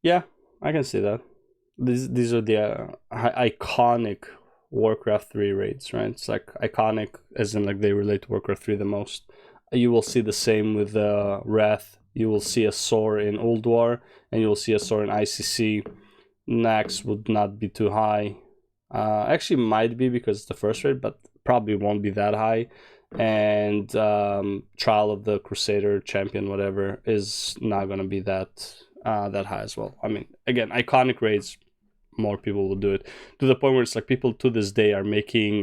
yeah, I can see that. These are the iconic Warcraft 3 raids, right? It's like iconic as in like they relate to Warcraft 3 the most. You will see the same with Wrath. You will see a soar in Ulduar, and you will see a soar in ICC. Nax would not be too high. Actually might be because it's the first raid, but probably won't be that high. And Trial of the Crusader Champion, whatever, is not gonna be that high as well. I mean, again, iconic raids, more people will do it, to the point where it's like people to this day are making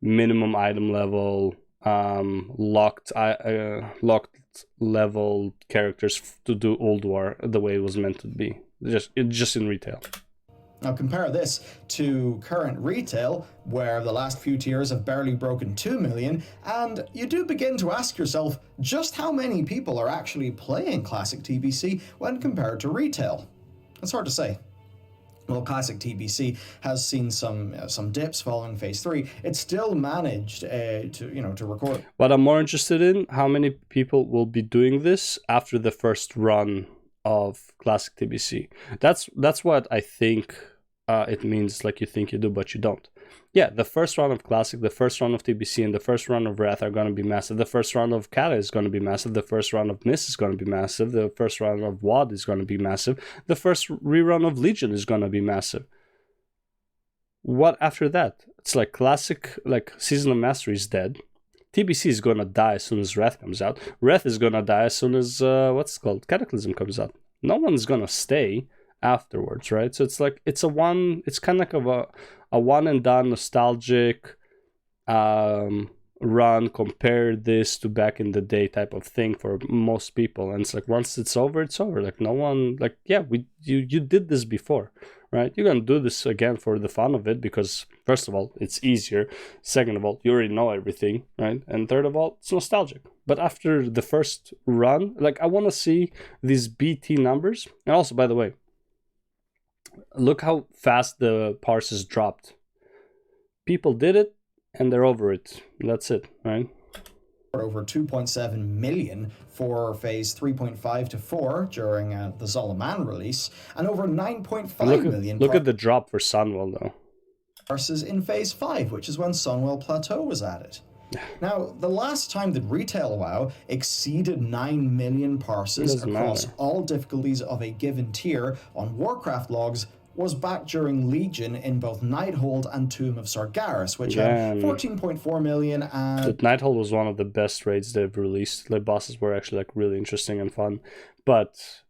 minimum item level locked level characters to do Ulduar the way it was meant to be, just in retail. Now compare this to current retail, where the last few tiers have barely broken 2 million, and you do begin to ask yourself just how many people are actually playing classic TBC when compared to retail. It's hard to say. Well, classic TBC has seen some dips following Phase 3. It still managed to record. What I'm more interested in, how many people will be doing this after the first run of classic TBC. That's what I think it means like you think you do, but you don't. Yeah, the first round of Classic, the first round of TBC, and the first round of Wrath are going to be massive. The first round of Kata is going to be massive. The first round of Miss is going to be massive. The first round of WoD is going to be massive. The first rerun of Legion is going to be massive. What after that? It's like Classic, like Season of Mastery is dead. TBC is going to die as soon as Wrath comes out. Wrath is going to die as soon as, Cataclysm comes out. No one's going to stay afterwards, right? So it's like, it's kind of like a one and done nostalgic run, compare this to back in the day type of thing for most people. And it's like, once it's over, it's over. Like, no one, like, yeah, you did this before, right? You're gonna do this again for the fun of it, because first of all, it's easier. Second of all, you already know everything, right? And third of all, it's nostalgic. But after the first run, like, I want to see these BT numbers. And also, by the way, look how fast the parses dropped. People did it, and they're over it. That's it, right? Over 2.7 million for phase 3.5 to 4 during the Zolaman release, and over 9.5 million. Look at the drop for Sunwell, though. Parses in phase 5, which is when Sunwell Plateau was added. Now, the last time that retail WoW exceeded 9 million parses across all difficulties of a given tier on Warcraft logs was back during Legion in both Nighthold and Tomb of Sargeras, which had 14.4 million. And Nighthold was one of the best raids they've released. The bosses were actually like really interesting and fun. But,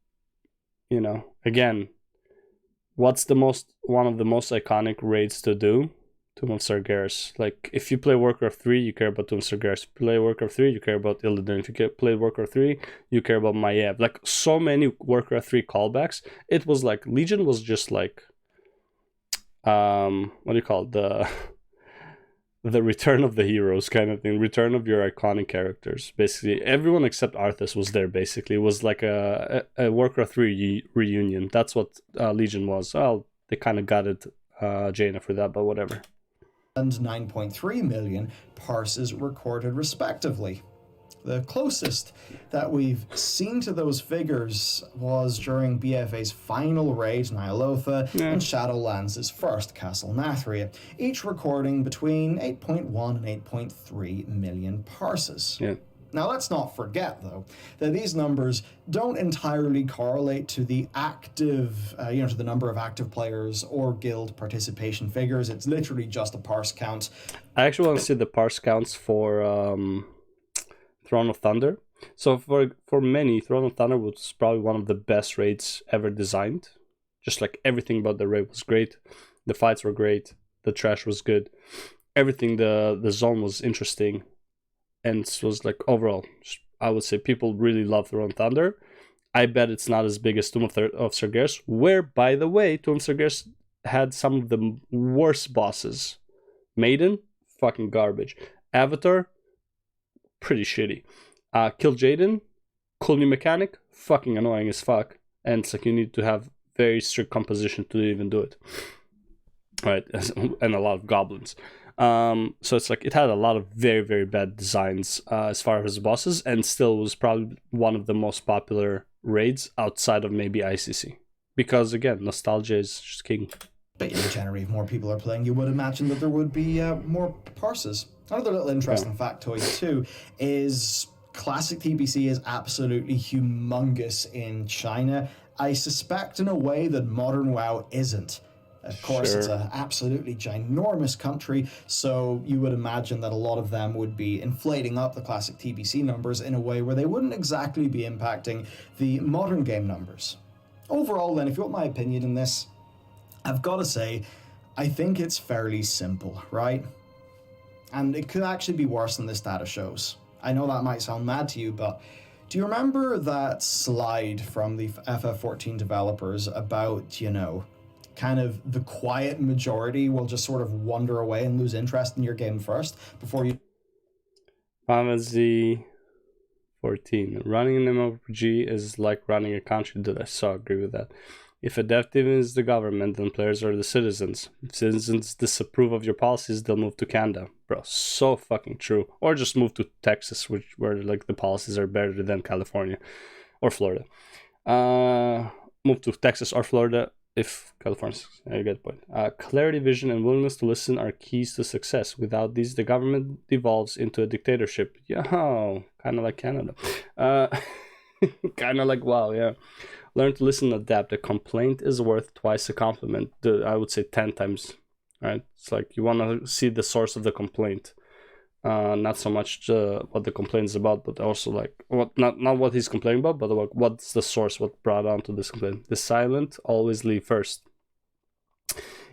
you know, again, what's one of the most iconic raids to do? Tomb of Sargeras. Like, if you play Warcraft 3, you care about Tomb of Sargeras. If you play Warcraft 3, you care about Illidan. If you play Warcraft 3, you care about Maiev. Like, so many Warcraft 3 callbacks. It was like, Legion was just like, what do you call it? The return of the heroes kind of thing. Return of your iconic characters. Basically, everyone except Arthas was there, basically. It was like a Warcraft 3 reunion. That's what Legion was. Well, they kind of got it, Jaina, for that, but whatever. And 9.3 million parses recorded respectively. The closest that we've seen to those figures was during BFA's final raid, Nyalotha, and Shadowlands' first, Castle Nathria, each recording between 8.1 and 8.3 million parses. Yeah. Now, let's not forget, though, that these numbers don't entirely correlate to the active, to the number of active players or guild participation figures. It's literally just a parse count. I actually want to see the parse counts for Throne of Thunder. So for many, Throne of Thunder was probably one of the best raids ever designed. Just like everything about the raid was great. The fights were great. The trash was good. Everything, the zone was interesting. And it was like, overall, I would say people really love Throne of Thunder. I bet it's not as big as Tomb of Sargeras, where, by the way, Tomb of Sargeras had some of the worst bosses. Maiden, fucking garbage. Avatar, pretty shitty. Kill Jaden, cool new mechanic, fucking annoying as fuck. And it's like you need to have very strict composition to even do it. Right, and a lot of goblins. So it's like it had a lot of very, very bad designs as far as bosses, and still was probably one of the most popular raids outside of maybe ICC. Because again, nostalgia is just king. But generally, if more people are playing, you would imagine that there would be more parses. Another little interesting factoid too is classic TBC is absolutely humongous in China. I suspect in a way that modern WoW isn't. Of course, it's an absolutely ginormous country, so you would imagine that a lot of them would be inflating up the classic TBC numbers in a way where they wouldn't exactly be impacting the modern game numbers. Overall, then, if you want my opinion in this, I've got to say, I think it's fairly simple, right? And it could actually be worse than this data shows. I know that might sound mad to you, but do you remember that slide from the FF14 developers about, kind of the quiet majority will just sort of wander away and lose interest in your game first before you... Fantasy 14. Running an MMORPG is like running a country. Did I so agree with that? If a dev team is the government, then players are the citizens. If citizens disapprove of your policies, they'll move to Canada. Bro, so fucking true. Or just move to Texas, where like the policies are better than California or Florida. Move to Texas or Florida. if California's, you get the point. Clarity, vision, and willingness to listen are keys to success. Without these, the government devolves into a dictatorship. Yo, kind of like Canada. Kind of like WoW, yeah. Learn to listen and adapt. A complaint is worth twice a compliment. I would say 10 times, right? It's like you want to see the source of the complaint. Not so much what the complaint is about, but also like not what he's complaining about, but about what's the source, what brought on to this complaint. The silent always leave first.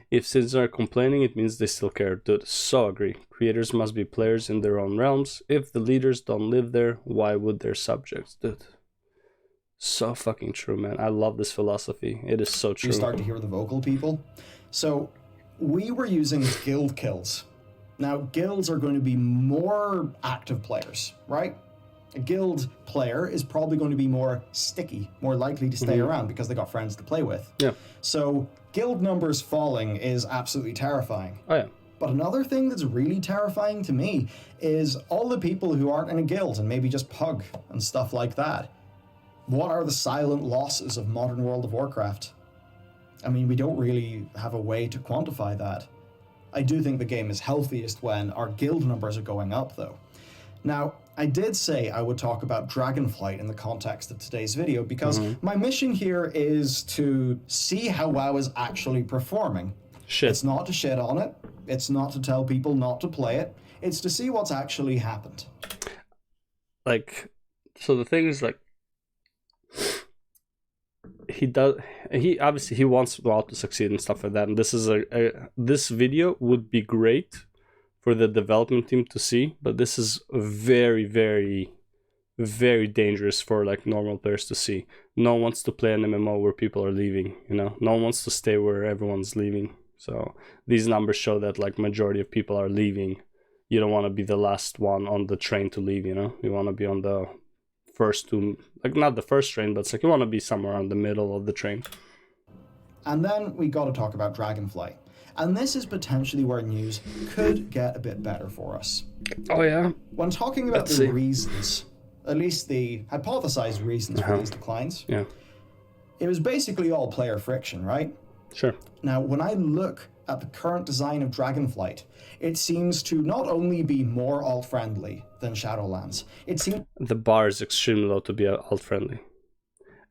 If citizens are complaining, it means they still care. Dude, so agree. Creators must be players in their own realms. If the leaders don't live there, why would their subjects? Dude, so fucking true, man. I love this philosophy. It is so true. You start to hear the vocal people. So we were using guild kills. Now, guilds are going to be more active players, right? A guild player is probably going to be more sticky, more likely to stay around because they got friends to play with. Yeah. So guild numbers falling is absolutely terrifying. Oh, yeah. But another thing that's really terrifying to me is all the people who aren't in a guild and maybe just pug and stuff like that. What are the silent losses of modern World of Warcraft? I mean, we don't really have a way to quantify that. I do think the game is healthiest when our guild numbers are going up, though. Now, I did say I would talk about Dragonflight in the context of today's video because my mission here is to see how WoW is actually performing. Shit. It's not to shit on it. It's not to tell people not to play it. It's to see what's actually happened. Like, so the thing is, like, he obviously wants WoW to succeed and stuff like that, and this is this video would be great for the development team to see, but this is very, very, very dangerous for like normal players to see. No one wants to play an MMO where people are leaving, you know. No one wants to stay where everyone's leaving. So these numbers show that like majority of people are leaving. You don't want to be the last one on the train to leave, you know. You want to be on the first two, like not the first train, but it's like you want to be somewhere on the middle of the train. And then we got to talk about Dragonflight. And this is potentially where news could get a bit better for us. Oh yeah. When talking about the reasons, at least the hypothesized reasons for these declines, it was basically all player friction, right? Sure. Now, when I look at the current design of Dragonflight, it seems to not only be more alt-friendly than Shadowlands, it seems... The bar is extremely low to be alt-friendly.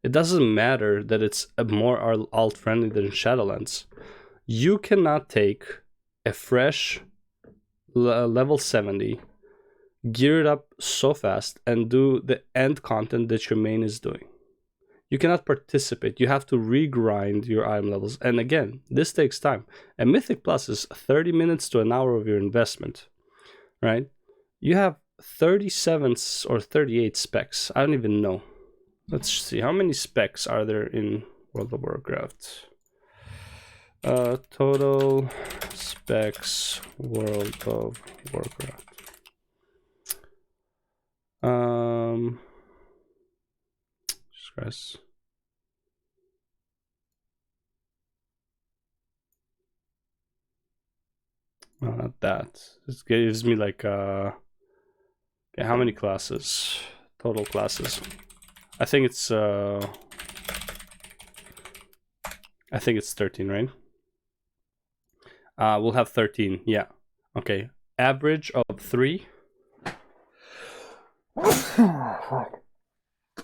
It doesn't matter that it's more alt-friendly than Shadowlands. You cannot take a fresh level 70, gear it up so fast, and do the end content that your main is doing. You cannot participate. You have to regrind your item levels. And again, this takes time. A Mythic Plus is 30 minutes to an hour of your investment, right? You have 37 or 38 specs. I don't even know. Let's see. How many specs are there in World of Warcraft? Total specs World of Warcraft. Jesus Christ. No, not that. It gives me like okay, how many classes? Total classes. I think it's 13, right? We'll have 13, yeah. Okay. Average of 3.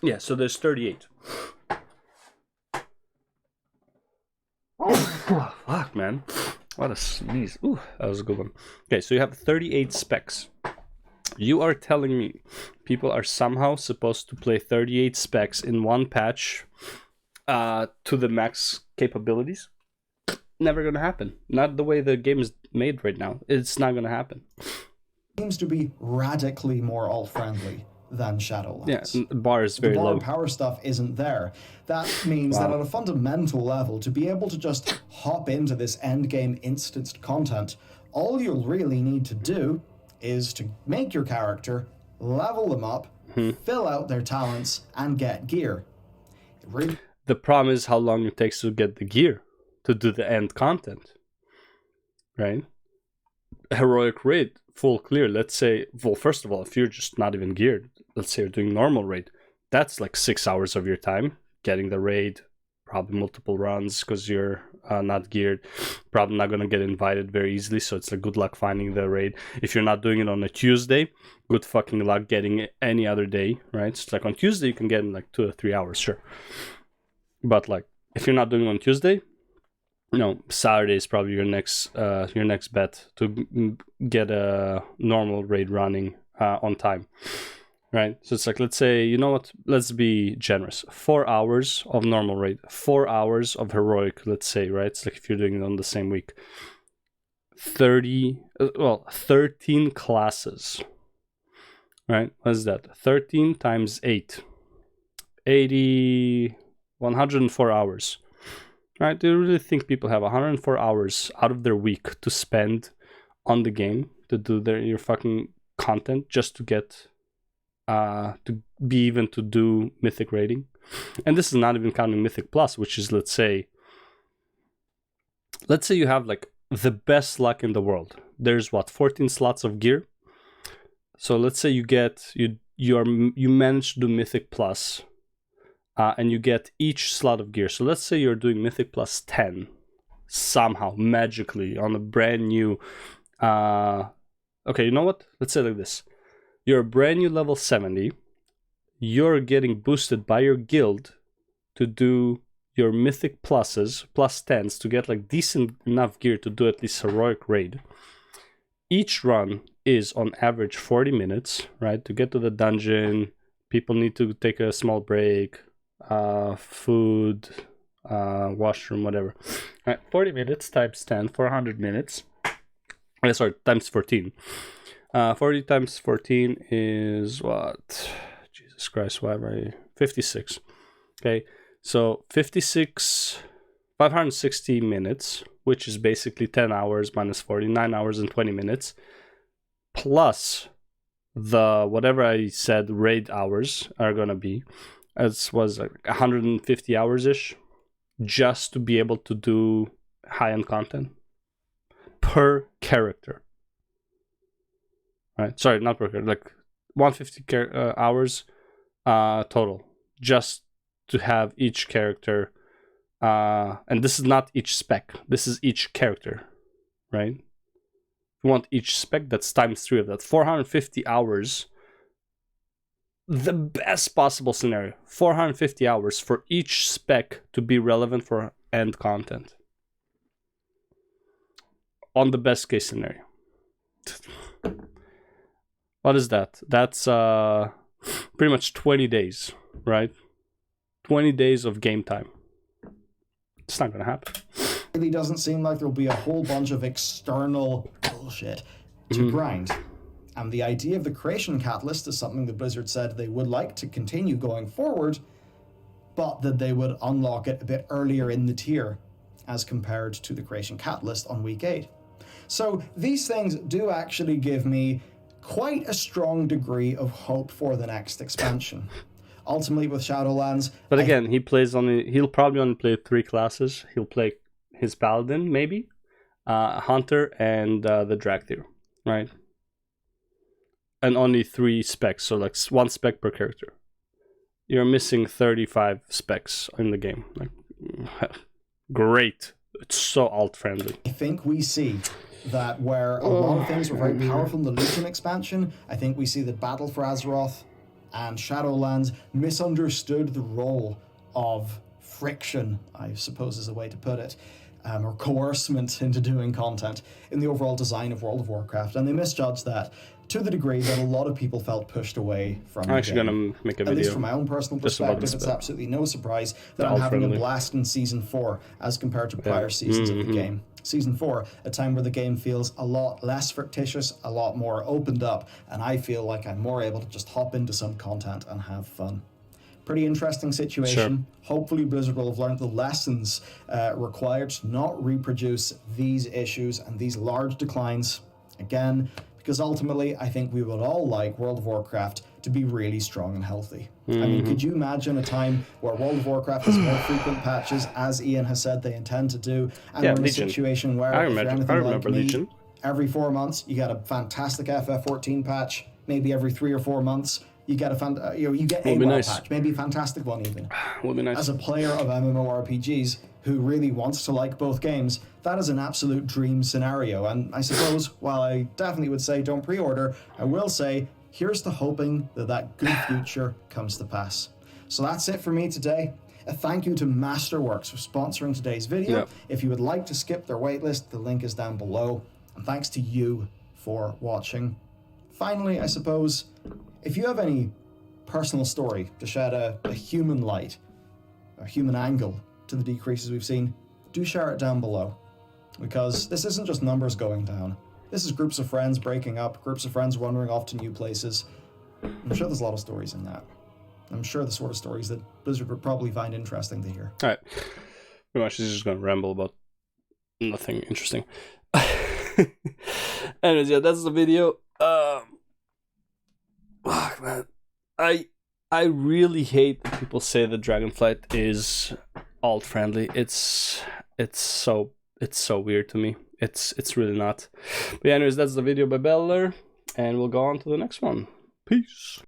Yeah, so there's 38. Fuck, man. What a sneeze. Ooh, that was a good one. Okay, so you have 38 specs. You are telling me people are somehow supposed to play 38 specs in one patch to the max capabilities? Never gonna happen. Not the way the game is made right now. It's not gonna happen. Seems to be radically more alt-friendly than Shadowlands. Yeah, bar is very low. low. The bar power stuff isn't there. That means that at a fundamental level, to be able to just hop into this endgame instanced content, all you'll really need to do is to make your character, level them up, fill out their talents, and get gear. The problem is how long it takes to get the gear to do the end content, right? Heroic raid, full clear. Let's say, well, first of all, if you're just not even geared, let's say you're doing normal raid, that's like 6 hours of your time getting the raid probably multiple runs because you're not geared, probably not going to get invited very easily, so it's like good luck finding the raid. If you're not doing it on a Tuesday, good fucking luck getting it any other day, right? So it's like on Tuesday you can get in like 2 or 3 hours, sure, but like if you're not doing it on Tuesday, Saturday is probably your next bet to get a normal raid running on time, right? So it's like, let's say, you know what, let's be generous, 4 hours of normal raid, 4 hours of heroic, let's say, right? It's like if you're doing it on the same week, 13 classes, right? What is that? 13 times 8, 80, 104 hours. Right? Do you really think people have 104 hours out of their week to spend on the game to do your fucking content just to get to do Mythic raiding? And this is not even counting Mythic Plus, which is let's say you have like the best luck in the world. There's 14 slots of gear. So let's say you manage to do Mythic Plus. And you get each slot of gear. So let's say you're doing Mythic plus 10 somehow, magically, on a brand new... okay, you know what? Let's say it like this. You're a brand new level 70. You're getting boosted by your guild to do your Mythic pluses, plus 10s, to get like decent enough gear to do at least heroic raid. Each run is on average 40 minutes, right? To get to the dungeon, people need to take a small break, food, washroom, whatever. All right, 40 minutes times 10, 400 minutes. Times 14. 40 times 14 is what? Jesus Christ, why am I? 56. Okay, so 560 minutes, which is basically 10 hours minus 40, 9 hours and 20 minutes, plus the whatever I said raid hours are gonna be. It was like 150 hours-ish just to be able to do high-end content per character. Right? Sorry, not per character, like 150 hours total just to have each character. And this is not each spec. This is each character, right? If you want each spec, that's times 3 of that. 450 hours. The best possible scenario, 450 hours for each spec to be relevant for end content. On the best case scenario. What is that? That's pretty much 20 days, right? 20 days of game time. It's not gonna happen. It really doesn't seem like there'll be a whole bunch of external bullshit to grind. And the idea of the creation catalyst is something that Blizzard said they would like to continue going forward, but that they would unlock it a bit earlier in the tier as compared to the creation catalyst on week 8. So these things do actually give me quite a strong degree of hope for the next expansion. Ultimately with Shadowlands... But again, he'll probably only play 3 classes. He'll play his Paladin, maybe, Hunter, and the Dractyr, right? And only 3 specs, so like 1 spec per character. You're missing 35 specs in the game. Like, great. It's so alt-friendly. I think we see that where a lot of things were very powerful in the Legion expansion, I think we see that Battle for Azeroth and Shadowlands misunderstood the role of friction, I suppose is a way to put it, or coercement into doing content in the overall design of World of Warcraft, and they misjudged that to the degree that a lot of people felt pushed away from the I'm actually going to make a video. At least from my own personal perspective, it's absolutely no surprise that I'm having a blast in Season 4 as compared to prior seasons of the game. Season 4, a time where the game feels a lot less fictitious, a lot more opened up, and I feel like I'm more able to just hop into some content and have fun. Pretty interesting situation. Sure. Hopefully Blizzard will have learned the lessons required to not reproduce these issues and these large declines again, because ultimately I think we would all like World of Warcraft to be really strong and healthy. I mean, could you imagine a time where World of Warcraft has more frequent patches, as Ian has said they intend to do, and we're in a situation where, if you're anything like me, every 4 months you get a fantastic FF14 patch, maybe every 3 or 4 months you get a you get a Would be WoW nice. patch, maybe a fantastic one even. Would be nice. As a player of MMORPGs who really wants to like both games, that is an absolute dream scenario. And I suppose, while I definitely would say don't pre-order, I will say, here's to hoping that that good future comes to pass. So that's it for me today. A thank you to Masterworks for sponsoring today's video. Yep. If you would like to skip their waitlist, the link is down below. And thanks to you for watching. Finally, I suppose, if you have any personal story to shed a human light, a human angle to the decreases we've seen, do share it down below. Because this isn't just numbers going down. This is groups of friends breaking up, groups of friends wandering off to new places. I'm sure there's a lot of stories in that. I'm sure the sort of stories that Blizzard would probably find interesting to hear. Alright. Pretty much he's just gonna ramble about nothing interesting. Anyways, yeah, that's the video. Man. I really hate that people say that Dragonflight is alt friendly. It's so weird to me. It's really not. But yeah, anyways, that's the video by Bellular, and we'll go on to the next one. Peace.